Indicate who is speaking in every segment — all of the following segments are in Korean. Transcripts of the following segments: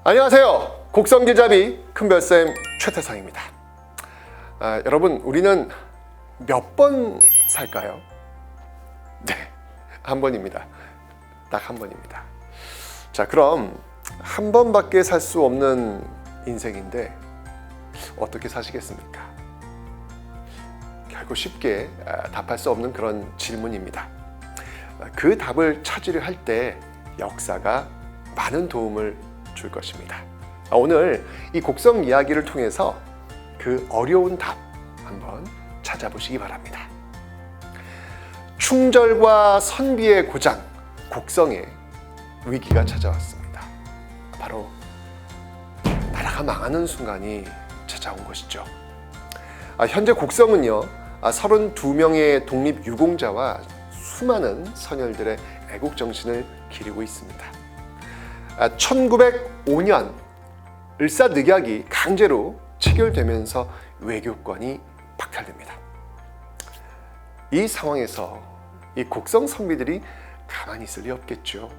Speaker 1: 안녕하세요. 곡성길잡이 큰별쌤 최태성입니다. 여러분, 우리는 몇 번 살까요? 네, 한 번입니다. 딱 한 번입니다. 자, 그럼 한 번밖에 살 수 없는 인생인데 어떻게 사시겠습니까? 결코 쉽게 답할 수 없는 그런 질문입니다. 그 답을 찾으려 할 때 역사가 많은 도움을 줄 것입니다. 오늘 이 곡성 이야기를 통해서 그 어려운 답 한번 찾아보시기 바랍니다. 충절과 선비의 고장 곡성에 위기가 찾아왔습니다. 바로 나라가 망하는 순간이 찾아온 것이죠. 현재 곡성은요, 32명의 독립유공자와 수많은 선열들의 애국정신을 기리고 있습니다. 1905년 을사늑약이 강제로 체결되면서 외교권이 박탈됩니다. 이 상황에서 이 곡성 선비들이 가만히 있을 리 없겠죠.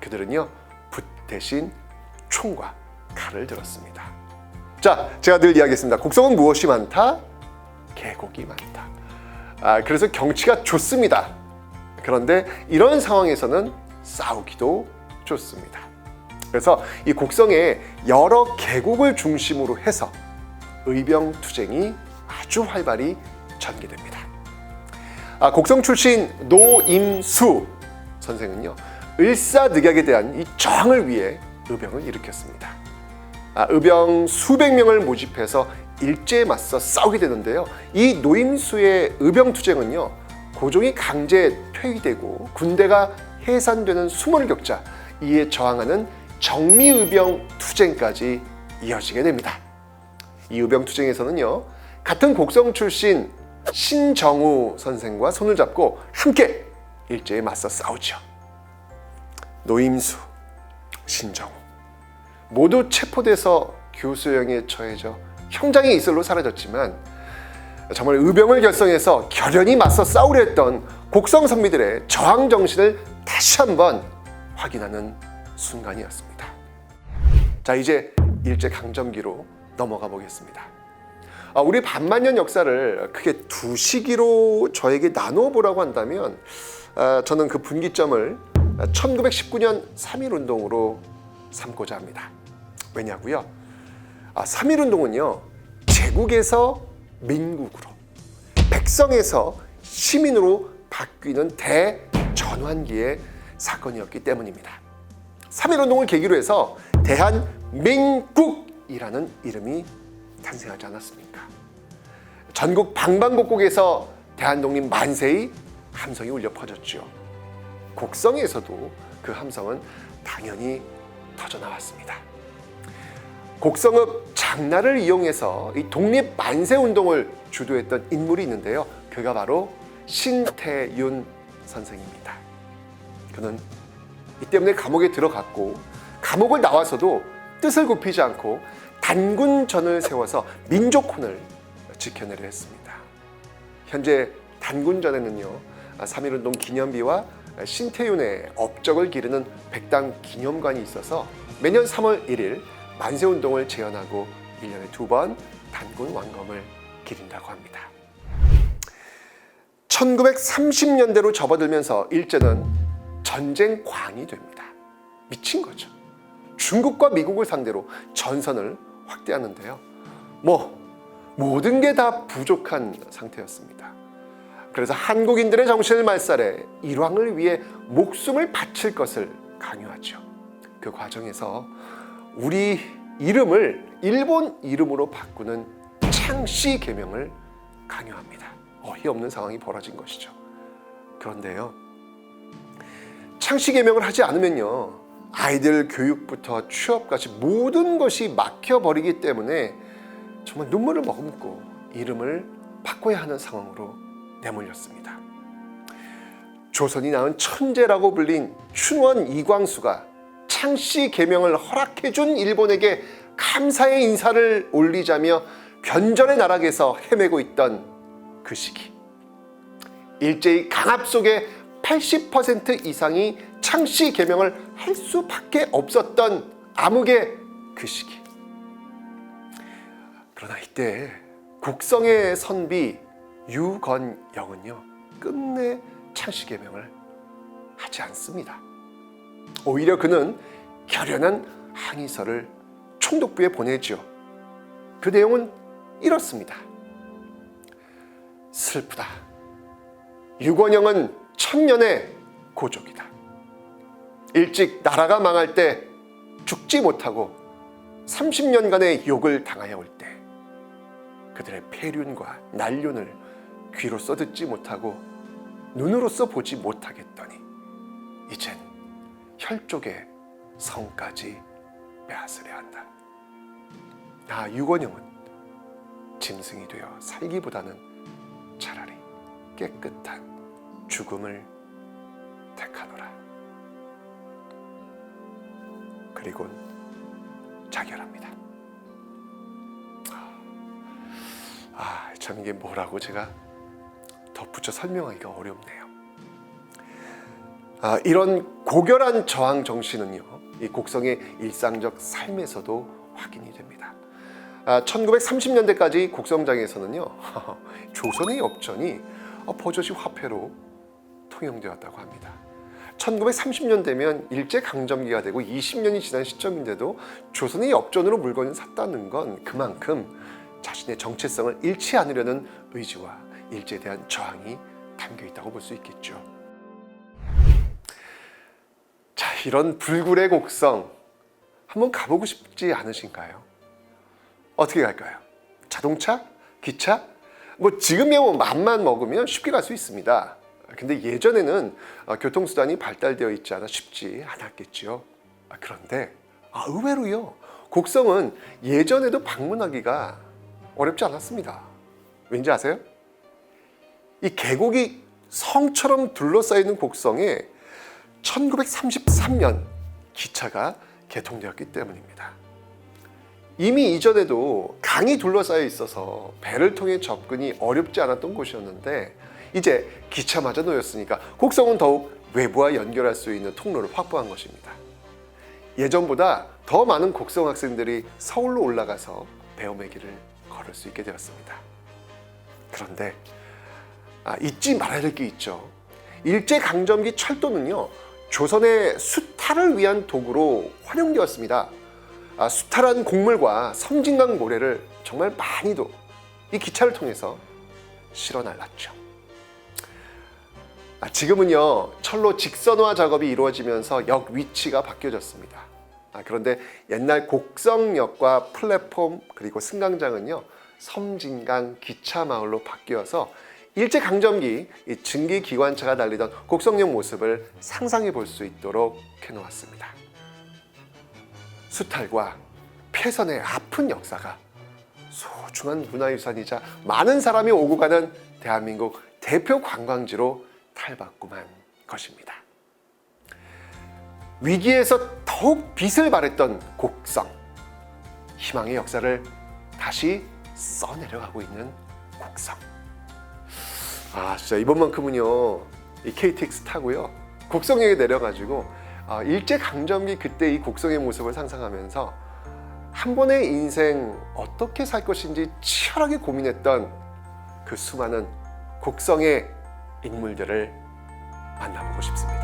Speaker 1: 그들은요, 붓 대신 총과 칼을 들었습니다. 자, 제가 늘 이야기했습니다. 곡성은 무엇이 많다? 계곡이 많다. 그래서 경치가 좋습니다. 그런데 이런 상황에서는 싸우기도 좋습니다. 그래서 이 곡성에 여러 계곡을 중심으로 해서 의병투쟁이 아주 활발히 전개됩니다. 곡성 출신 노임수 선생은요, 을사늑약에 대한 이 저항을 위해 의병을 일으켰습니다. 의병 수백 명을 모집해서 일제에 맞서 싸우게 되는데요. 이 노임수의 의병투쟁은요, 고종이 강제 퇴위되고 군대가 해산되는 수모를 겪자 이에 저항하는 정미의병 투쟁까지 이어지게 됩니다. 이 의병 투쟁에서는요, 같은 곡성 출신 신정우 선생과 손을 잡고 함께 일제에 맞서 싸우죠. 노임수, 신정우 모두 체포돼서 교수형에 처해져 형장의 이슬로 사라졌지만 정말 의병을 결성해서 결연히 맞서 싸우려 했던 곡성 선비들의 저항 정신을 다시 한번 확인하는 순간이었습니다. 자, 이제 일제강점기로 넘어가 보겠습니다. 우리 반만년 역사를 크게 두 시기로 저에게 나누어 보라고 한다면 저는 그 분기점을 1919년 3.1운동으로 삼고자 합니다. 왜냐고요? 3.1운동은요, 제국에서 민국으로, 백성에서 시민으로 바뀌는 대전환기의 사건이었기 때문입니다. 3.1운동을 계기로 해서 대한민국이라는 이름이 탄생하지 않았습니까? 전국 방방곡곡에서 대한독립 만세의 함성이 울려 퍼졌죠. 곡성에서도 그 함성은 당연히 터져나왔습니다. 곡성읍 장날을 이용해서 이 독립 만세 운동을 주도했던 인물이 있는데요. 그가 바로 신태윤 선생입니다. 그는 이 때문에 감옥에 들어갔고 감옥을 나와서도 뜻을 굽히지 않고 단군전을 세워서 민족혼을 지켜내려 했습니다. 현재 단군전에는요, 3.1운동 기념비와 신태윤의 업적을 기르는 백당 기념관이 있어서 매년 3월 1일 만세운동을 재현하고 1년에 2번 단군 완검을 기린다고 합니다. 1930년대로 접어들면서 일제는 전쟁광이 됩니다. 미친 거죠. 중국과 미국을 상대로 전선을 확대하는데요. 모든 게 다 부족한 상태였습니다. 그래서 한국인들의 정신을 말살해 일왕을 위해 목숨을 바칠 것을 강요하죠. 그 과정에서 우리 이름을 일본 이름으로 바꾸는 창씨 개명을 강요합니다. 어이없는 상황이 벌어진 것이죠. 그런데요, 창씨 개명을 하지 않으면요, 아이들 교육부터 취업까지 모든 것이 막혀버리기 때문에 정말 눈물을 머금고 이름을 바꿔야 하는 상황으로 내몰렸습니다. 조선이 낳은 천재라고 불린 춘원 이광수가 창씨 개명을 허락해준 일본에게 감사의 인사를 올리자며 변절의 나락에서 헤매고 있던 그 시기, 일제의 강압 속에 80% 이상이 창씨 개명을 할 수밖에 없었던 암흑의 그 시기. 그러나 이때 국성의 선비 유건영은요, 끝내 창씨 개명을 하지 않습니다. 오히려 그는 결연한 항의서를 총독부에 보내죠. 그 내용은 이렇습니다. 슬프다. 유건영은 천년의 고족이다. 일찍 나라가 망할 때 죽지 못하고 30년간의 욕을 당하여 올 때 그들의 폐륜과 난륜을 귀로써 듣지 못하고 눈으로써 보지 못하겠더니 이젠 혈족의 성까지 빼앗으려 한다. 유건영은 짐승이 되어 살기보다는 차라리 깨끗한 죽음을 택하노라. 그리곤 자결합니다. 참 이게 뭐라고 제가 덧붙여 설명하기가 어렵네요. 이런 고결한 저항 정신은요, 이 곡성의 일상적 삶에서도 확인이 됩니다. 1930년대까지 곡성장에서는요, 조선의 엽전이 버젓이 화폐로 통용되었다고 합니다. 1930년 되면 일제강점기가 되고 20년이 지난 시점인데도 조선의 엽전으로 물건을 샀다는 건 그만큼 자신의 정체성을 잃지 않으려는 의지와 일제에 대한 저항이 담겨 있다고 볼 수 있겠죠. 자, 이런 불굴의 곡성 한번 가보고 싶지 않으신가요? 어떻게 갈까요? 자동차? 기차? 지금이야 맘만 먹으면 쉽게 갈 수 있습니다. 근데 예전에는 교통수단이 발달되어 있지 않아 쉽지 않았겠죠. 그런데 의외로요, 곡성은 예전에도 방문하기가 어렵지 않았습니다. 왠지 아세요? 이 계곡이 성처럼 둘러싸이는 곡성에 1933년 기차가 개통되었기 때문입니다. 이미 이전에도 강이 둘러싸여 있어서 배를 통해 접근이 어렵지 않았던 곳이었는데 이제 기차마저 놓였으니까 곡성은 더욱 외부와 연결할 수 있는 통로를 확보한 것입니다. 예전보다 더 많은 곡성 학생들이 서울로 올라가서 배움의 길을 걸을 수 있게 되었습니다. 그런데 잊지 말아야 될 게 있죠. 일제강점기 철도는요, 조선의 수탈을 위한 도구로 활용되었습니다. 수탈한 곡물과 섬진강 모래를 정말 많이도 이 기차를 통해서 실어 날랐죠. 지금은요, 철로 직선화 작업이 이루어지면서 역 위치가 바뀌어졌습니다. 그런데 옛날 곡성역과 플랫폼 그리고 승강장은요, 섬진강 기차마을로 바뀌어서 일제강점기 이 증기기관차가 달리던 곡성역 모습을 상상해 볼 수 있도록 해놓았습니다. 수탈과 폐선의 아픈 역사가 소중한 문화유산이자 많은 사람이 오고 가는 대한민국 대표 관광지로 탈바꿈한 것입니다. 위기에서 더욱 빛을 발했던 곡성, 희망의 역사를 다시 써내려가고 있는 곡성. 진짜 이번만큼은요, 이 KTX 타고요, 곡성역에 내려가지고 일제강점기 그때 이 곡성의 모습을 상상하면서 한 번의 인생 어떻게 살 것인지 치열하게 고민했던 그 수많은 곡성의 인물들을 만나보고 싶습니다.